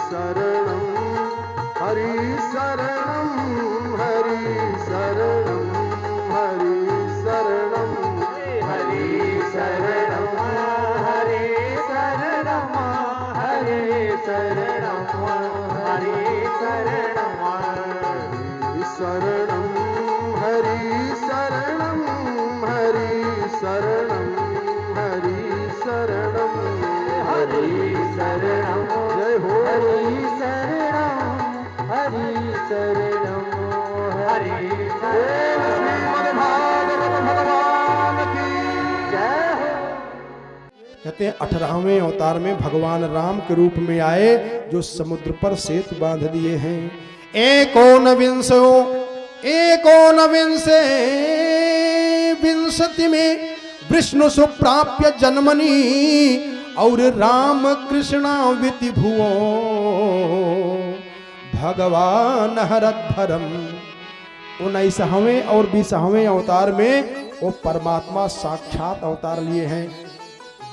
शरणं हरि शरणं हरि शरणं हरि शरणं हरि शरणं हरि शरणं हरि शरणं हरि शरणं शरणं हरि शरणं हरि शरणं हरि शरणं हरि शरणं जय हो हरि शरणं हरि शरणं हरि श्रीमद् भागवत भगवान की जय हो। कहते हैं 18वें अवतार में भगवान राम के रूप में आए, जो समुद्र पर सेतु बांध दिए हैं। एकोनविंशे विंशति में विष्णु सुप्राप्य जन्मनि और राम कृष्णाविति भुवो भगवान हरद्भरम। 19वें और 20वें अवतार में वो परमात्मा साक्षात अवतार लिए हैं।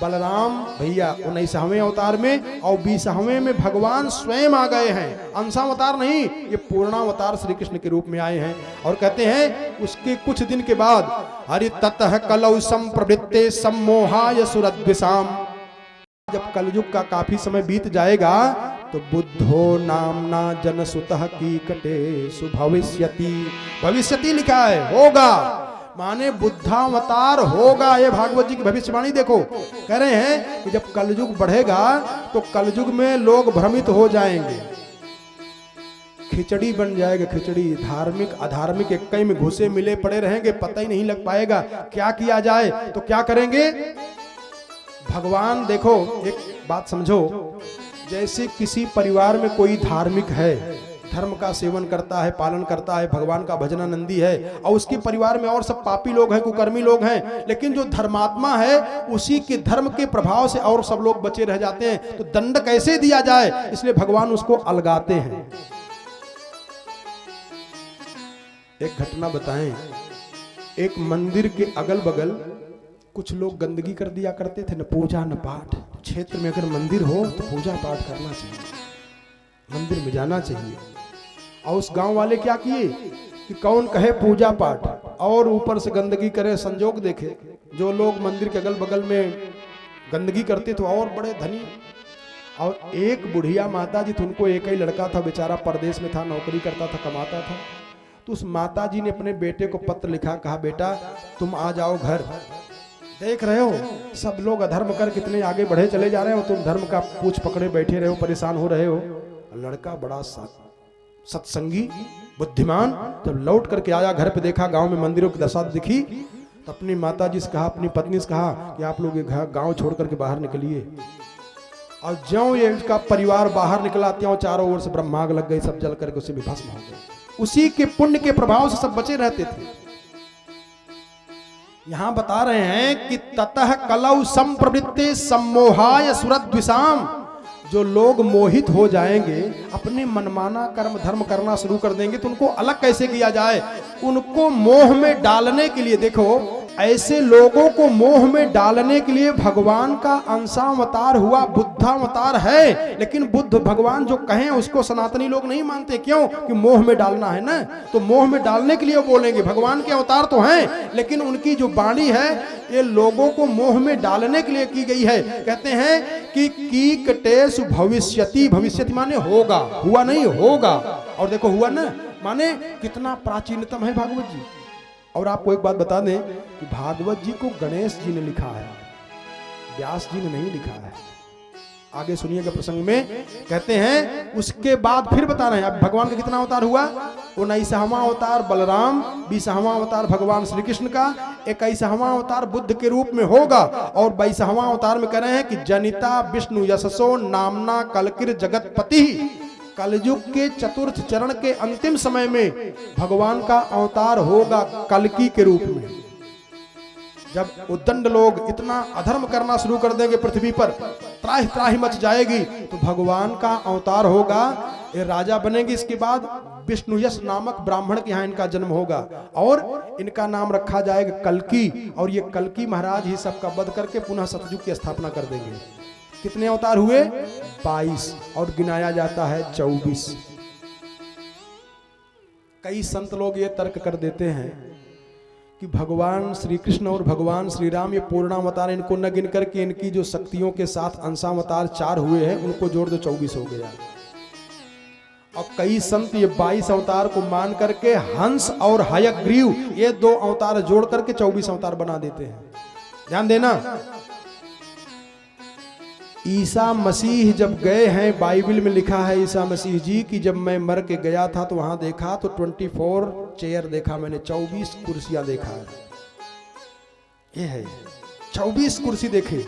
बलराम भैया 19वें अवतार में और 20वें में भगवान स्वयं आ गए हैं। अंशावतार नहीं, ये पूर्णावतार श्री कृष्ण के रूप में आए हैं। और कहते हैं उसके कुछ दिन के बाद हरि ततः कलौ संप्रवृत्ते सम्मोहाय सुरद्विषाम। जब कलयुग का काफी समय बीत जाएगा तो बुद्धो नामना जनसुतः कीकटे सुभविष्यति। भविष्यति लिखा है, होगा, माने बुद्धावतार होगा। ये भागवत जी की भविष्यवाणी देखो, कह रहे हैं कि जब कलयुग बढ़ेगा तो कलयुग में लोग भ्रमित हो जाएंगे, खिचड़ी बन जाएगा खिचड़ी। धार्मिक अधार्मिक एक में घुसे मिले पड़े रहेंगे, पता ही नहीं लग पाएगा क्या किया जाए। तो क्या करेंगे भगवान? देखो एक बात समझो, जैसे किसी परिवार में कोई धार्मिक है, धर्म का सेवन करता है, पालन करता है, भगवान का भजनानंदी है, और उसके परिवार में और सब पापी लोग हैं, कुकर्मी लोग हैं, लेकिन जो धर्मात्मा है उसी के धर्म के प्रभाव से और सब लोग बचे रह जाते हैं। तो दंड कैसे दिया जाए, इसलिए भगवान उसको अलगाते हैं। एक घटना बताएं, एक मंदिर के अगल बगल कुछ लोग गंदगी कर दिया करते थे, न पूजा न पाठ। क्षेत्र में अगर मंदिर हो तो पूजा पाठ करना चाहिए, मंदिर में जाना चाहिए। और उस गांव वाले क्या किए कि कौन कहे पूजा पाठ और ऊपर से गंदगी करे। संजोग देखे जो लोग मंदिर के अगल बगल में गंदगी करते थे और बड़े धनी। और एक बुढ़िया माता जी थी, उनको एक ही लड़का था, बेचारा परदेश में था, नौकरी करता था, कमाता था। तो उस माता जी ने अपने बेटे को पत्र लिखा, कहा बेटा तुम आ जाओ घर, देख रहे हो सब लोग अधर्म कर कितने आगे बढ़े चले जा रहे हो, तुम धर्म का पूछ पकड़े बैठे रहे हो, परेशान हो रहे हो। लड़का बड़ा सत्संगी बुद्धिमान, जब लौट करके आया घर पे, देखा गांव में मंदिरों की दशा दिखी, तो अपनी माता जी से कहा, अपनी पत्नी से कहा कि आप लोग ये गांव छोड़ करके बाहर निकलिए। और ज्यों ये इसका परिवार बाहर निकला, त्यों चारों ओर से ब्रह्माग लग गई, सब जल करके उसे भी भस्म हो गए। उसी के पुण्य के प्रभाव से सब बचे रहते थे। यहां बता रहे हैं कि ततः कलौ संप्रवृत्ते सम्मोहाय सुरद्विषाम। जो लोग मोहित हो जाएंगे, अपने मनमाना कर्म धर्म करना शुरू कर देंगे, तो उनको अलग कैसे किया जाए? उनको मोह में डालने के लिए, देखो ऐसे लोगों को मोह में डालने के लिए भगवान का अंशावतार हुआ, बुद्धावतार है। लेकिन बुद्ध भगवान जो कहें उसको सनातनी लोग नहीं मानते। क्यों? कि मोह में डालना है ना, तो मोह में डालने के लिए वो बोलेंगे। भगवान के अवतार तो हैं, लेकिन उनकी जो वाणी है ये लोगों को मोह में डालने के लिए की गई है। कहते हैं कि कीकटेषु भविष्यति। भविष्यति माने होगा, हुआ नहीं, होगा। और देखो हुआ ना, माने कितना प्राचीनतम है भागवत जी। और आपको एक बात बता दें कि भागवत जी को गणेश जी ने लिखा है, व्यास जी ने नहीं लिखा है। आगे सुनिएगा प्रसंग में, कहते हैं उसके बाद फिर बताना है। अब भगवान का कितना अवतार हुआ? 19वां अवतार बलराम, 20वां अवतार भगवान श्री कृष्ण का, 21वां अवतार बुद्ध के रूप में होगा। और 22वां अवतार में कह रहे हैं कि जनिता विष्णु यशसो नामना कलकिर जगतपति। कलयुग के चतुर्थ चरण के अंतिम समय में भगवान का अवतार होगा कल्कि के रूप में। जब उद्दंड लोग इतना अधर्म करना शुरू कर देंगे, पृथ्वी पर त्राहि त्राहि मच जाएगी, तो भगवान का अवतार होगा, ये राजा बनेंगे। इसके बाद विष्णुयश नामक ब्राह्मण के यहाँ इनका जन्म होगा और इनका नाम रखा जाएगा कल्कि। और ये कल्कि महाराज ही सबका वध करके पुनः सतयुग की स्थापना कर देंगे। कितने अवतार हुए? 22, और गिनाया जाता है 24। कई संत लोग ये तर्क कर देते हैं कि भगवान श्री कृष्ण और भगवान श्री राम ये पूर्णावतार, इनको न गिन करके इनकी जो शक्तियों के साथ अंशावतार 4 हुए हैं उनको जोड़ दो 24 हो गया। और कई संत ये 22 अवतार को मान करके हंस और हयग्रीव ये 2 अवतार जोड़ करके 24 अवतार बना देते हैं। ध्यान देना, ईसा मसीह जब गए हैं, बाइबल में लिखा है ईसा मसीह जी कि जब मैं मर के गया था तो वहां देखा तो 24 चेयर देखा मैंने, 24 कुर्सियां देखा है। ये है 24 कुर्सी देखे।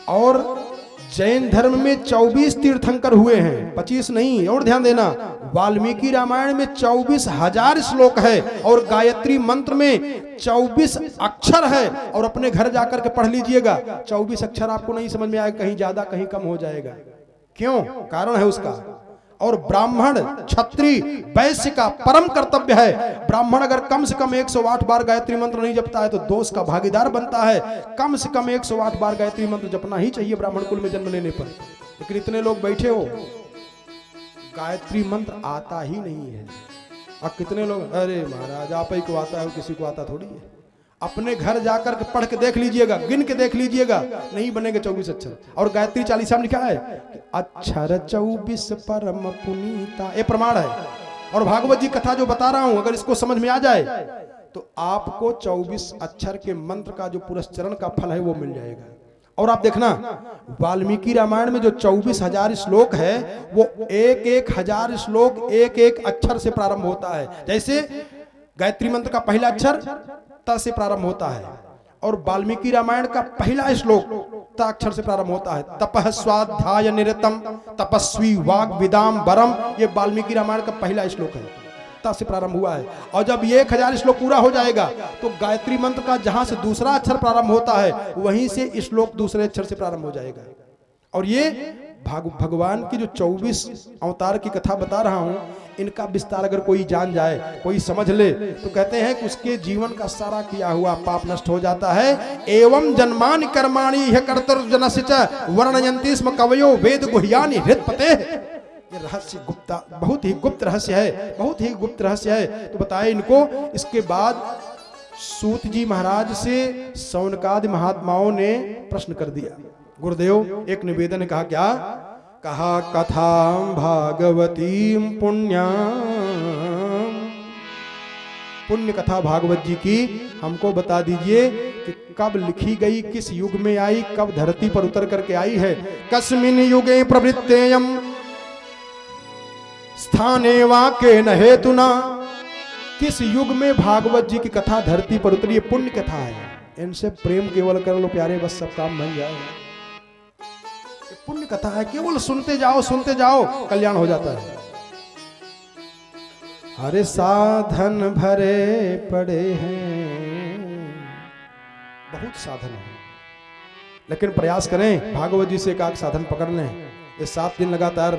और जैन धर्म में 24 तीर्थंकर हुए हैं, 25 नहीं। और ध्यान देना, वाल्मीकि रामायण में 24,000 श्लोक है और गायत्री मंत्र में 24 अक्षर है। और अपने घर जाकर के पढ़ लीजिएगा, 24 अक्षर आपको नहीं समझ में आएगा, कहीं ज्यादा कहीं कम हो जाएगा। क्यों? कारण है उसका। और ब्राह्मण क्षत्रिय वैश्य का परम कर्तव्य है, ब्राह्मण अगर कम से कम 108 बार गायत्री मंत्र नहीं जपता है तो दोष का भागीदार बनता है। कम से कम 108 बार गायत्री मंत्र जपना ही चाहिए ब्राह्मण कुल में जन्म लेने पर। लेकिन इतने लोग बैठे हो, गायत्री मंत्र आता ही नहीं है। और कितने लोग, अरे महाराज आप ही को आता है, किसी को आता थोड़ी है। अपने घर जाकर के पढ़ के देख लीजिएगा, गिन के देख लीजिएगा, नहीं बनेंगे 24 अक्षर। और गायत्री चालीसा में लिखा है कि अक्षर 24 परम पुनीता, ये प्रमाण है। और भागवत जी कथा जो बता रहा हूं, अगर इसको समझ में आ जाए तो आपको 24 अक्षर के मंत्र का जो पुरस्चरण का फल है वो मिल जाएगा। और आप देखना, वाल्मीकि रामायण में जो 24,000 श्लोक है वो 1,000 श्लोक 1 अक्षर से प्रारंभ होता है। जैसे गायत्री मंत्र का पहला अक्षर त से प्रारंभ होता है और वाल्मीकि रामायण का पहला श्लोक त अक्षर से प्रारंभ होता है। तपः स्वाध्याय निरतम तपस्वी वाग विदाम वरम, ये वाल्मीकि रामायण का पहला श्लोक है, त से प्रारंभ हुआ है। और जब 1,000 श्लोक पूरा हो जाएगा तो गायत्री मंत्र का जहां से दूसरा अक्षर प्रारंभ होता है वहीं से श्लोक दूसरे अक्षर से प्रारंभ हो जाएगा। और ये भगवान की जो 24 अवतार की कथा बता रहा हूं, इनका विस्तार अगर कोई जान जाए, कोई समझ ले, तो कहते हैं कि उसके जीवन का सारा किया हुआ पाप नष्ट हो जाता है। एवं जन्मानि कर्माणि ह्य कर्तृजनस्य च वर्णयन्ति स्म कवयो वेद गुह्यानि हृत्पते। ये रहस्य गुप्ता, बहुत ही गुप्त रहस्य है, बहुत ही गुप्त रहस्य है। तो बताए इनको। इसके बाद सूत जी महाराज से सौनकादि महात्माओं ने प्रश्न कर दिया। गुरुदेव एक निवेदन कहा, क्या कहा? कथां भागवतीं पुण्यां, पुण्य कथा भागवत जी की हमको बता दीजिए कि कब लिखी गई, किस युग में आई, कब धरती पर उतर करके आई है। कस्मिन् युगे प्रवृत्तेयं स्थाने वा केन हेतुना, किस युग में भागवत जी की कथा धरती पर उतरी? ये पुण्य कथा है, इनसे प्रेम केवल कर लो प्यारे, बस सब काम बन जाए। पुण्य कथा है, केवल सुनते जाओ कल्याण हो जाता है। हरे साधन भरे पड़े हैं, बहुत साधन है, लेकिन प्रयास करें भागवत जी से एक साधन पकड़ लें। ये 7 दिन लगातार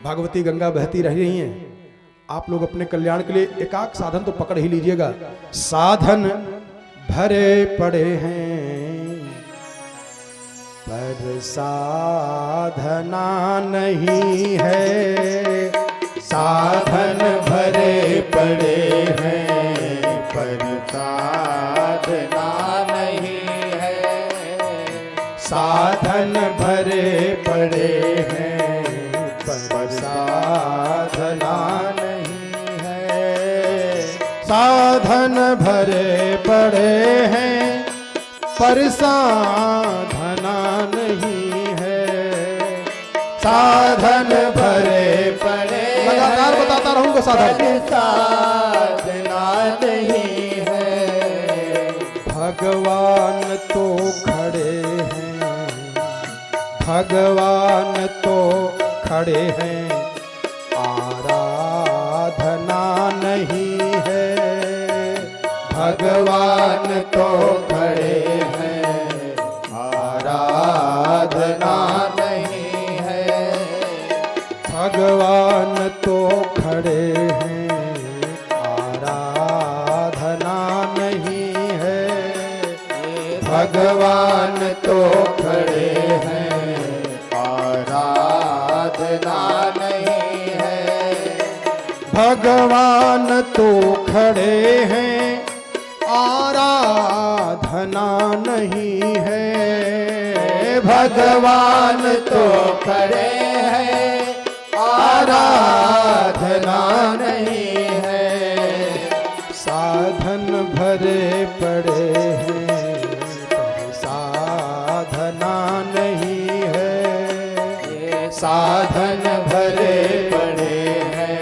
भागवती गंगा बहती रह रही हैं। आप लोग अपने कल्याण के लिए एक साधन तो पकड़ ही लीजिएगा। साधन भरे पड़े हैं पर साधना नहीं है, साधन भरे पड़े हैं पर साधना नहीं है। साधन भरे पड़े हैं पर साधना नहीं है। साधन भरे पड़े हैं पर साधना नहीं है। साधन भरे पड़े, लगातार बताता रहूंगा साधन, साधना नहीं है। भगवान तो खड़े हैं, भगवान तो खड़े हैं, आराधना नहीं है। भगवान तो खड़े हैं, आराधना नहीं है। भगवान तो खड़े हैं, आराधना नहीं है। भगवान तो खड़े हैं, आराधना नहीं है। भगवान तो खड़े हैं, आराधना नहीं है। भगवान तो खड़े हैं, आराधना नहीं है। साधन भरे पड़े हैं, पर साधना नहीं है। ये साधन भरे पड़े हैं,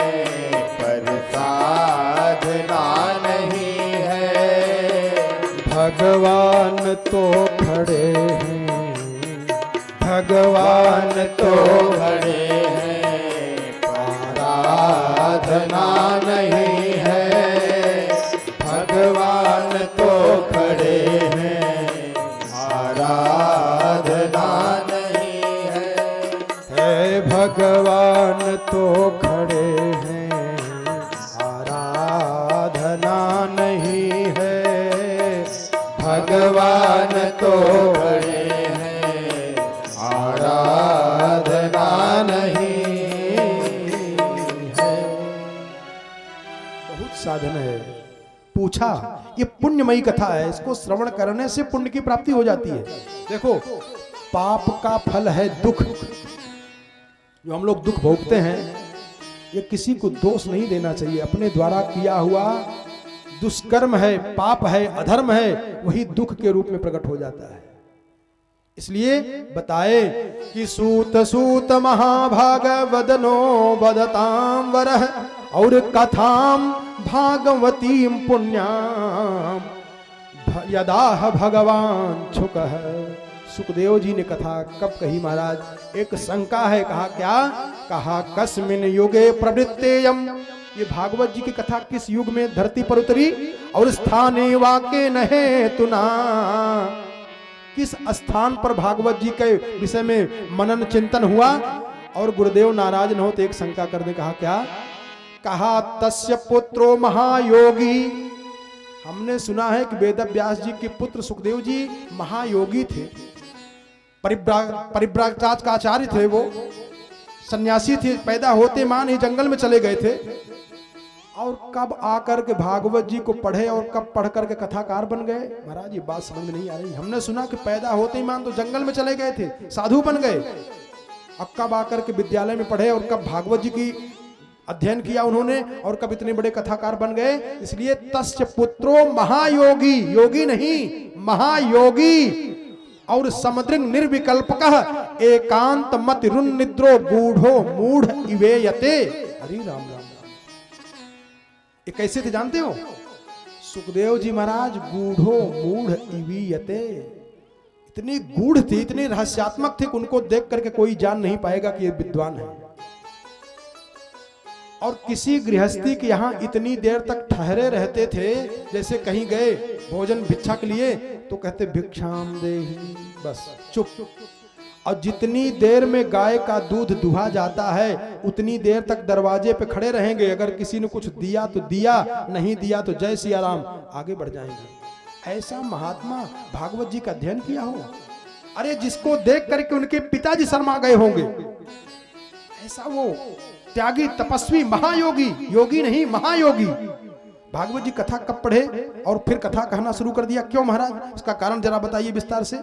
पर साधना नहीं है। भगवान तो खड़े हैं, भगवान तो खड़े हैं, आराधना नहीं है। भगवान तो खड़े हैं, आराधना नहीं है। भगवान तो खड़े हैं, आराधना नहीं है। भगवान तो खड़े हैं, आराधना नहीं है। बहुत साधन है। पूछा, ये पुण्यमयी कथा है, इसको श्रवण करने से पुण्य की प्राप्ति हो जाती है। देखो, पाप का फल है दुख। जो हम लोग दुख भोगते हैं, ये किसी को दोष नहीं देना चाहिए। अपने द्वारा किया हुआ दुष्कर्म है, पाप है, अधर्म है, वही दुख के रूप में प्रकट हो जाता है। इसलिए बताए कि सूत सूत महाभाग वदनो वदताम वरह और कथाम भागवतीम पुण्याम यदाह भगवान छुकः। सुखदेव जी ने कथा कब कही महाराज? एक शंका है। कहा क्या? कहा कस्मिन युगे प्रवृत्तेयम। ये भागवत जी की कथा किस युग में धरती पर उतरी और स्थाने वाके नहे तुना। किस स्थान पर भागवत जी के विषय में मनन चिंतन हुआ और गुरुदेव नाराज न हो तो एक शंका कर दे। कहा क्या? कहा तस्य पुत्रो महायोगी। हमने सुना है कि वेद व्यास जी के पुत्र सुखदेव जी महायोगी थे, परिव्राजक का आचार्य थे, वो सन्यासी थे, पैदा होते मान ही जंगल में चले गए थे। और कब आकर के भागवत जी को पढ़े और कब पढ़ करके कथाकार बन गए? महाराज ये बात समझ में नहीं आ रही। हमने सुना कि पैदा होते ही मान तो जंगल में चले गए थे, साधु बन गए। अब कब आकर के विद्यालय में पढ़े और कब भागवत जी की अध्ययन किया उन्होंने और कब इतने बड़े कथाकार बन गए? इसलिए तस्य पुत्रो महायोगी, योगी नहीं महायोगी। और समदृंग निर्विकल्पकः एकांत मतिरुन निद्रो गूढ़ो मूढ़ इवेयते। हरि राम राम। ये कैसे थे जानते हो? सुखदेव जी महाराज गूढ़ो मूढ़ इवीयते, इतनी गूढ़ थे, इतने रहस्यात्मक थे कि उनको देख करके कोई जान नहीं पाएगा कि ये विद्वान है। और किसी गृहस्थी के यहाँ इतनी देर तक ठहरे रहते थे, जैसे कहीं गए भोजन भिक्षा के लिए तो कहते भिक्षाम देहि, बस चुप। और जितनी देर में गाय का दूध दुहा जाता है उतनी देर तक दरवाजे पे खड़े रहेंगे। अगर किसी ने कुछ दिया तो दिया, नहीं दिया तो जय सिया राम, आगे बढ़ जाएंगे। ऐसा महात्मा भागवत जी का अध्ययन किया हो। अरे जिसको देख करके उनके पिताजी शर्मा गए होंगे, ऐसा वो त्यागी तपस्वी महायोगी, योगी नहीं महायोगी। भागवत जी कथा कब पढ़े और फिर कथा कहना शुरू कर दिया? क्यों महाराज? इसका कारण जरा बताइए विस्तार से।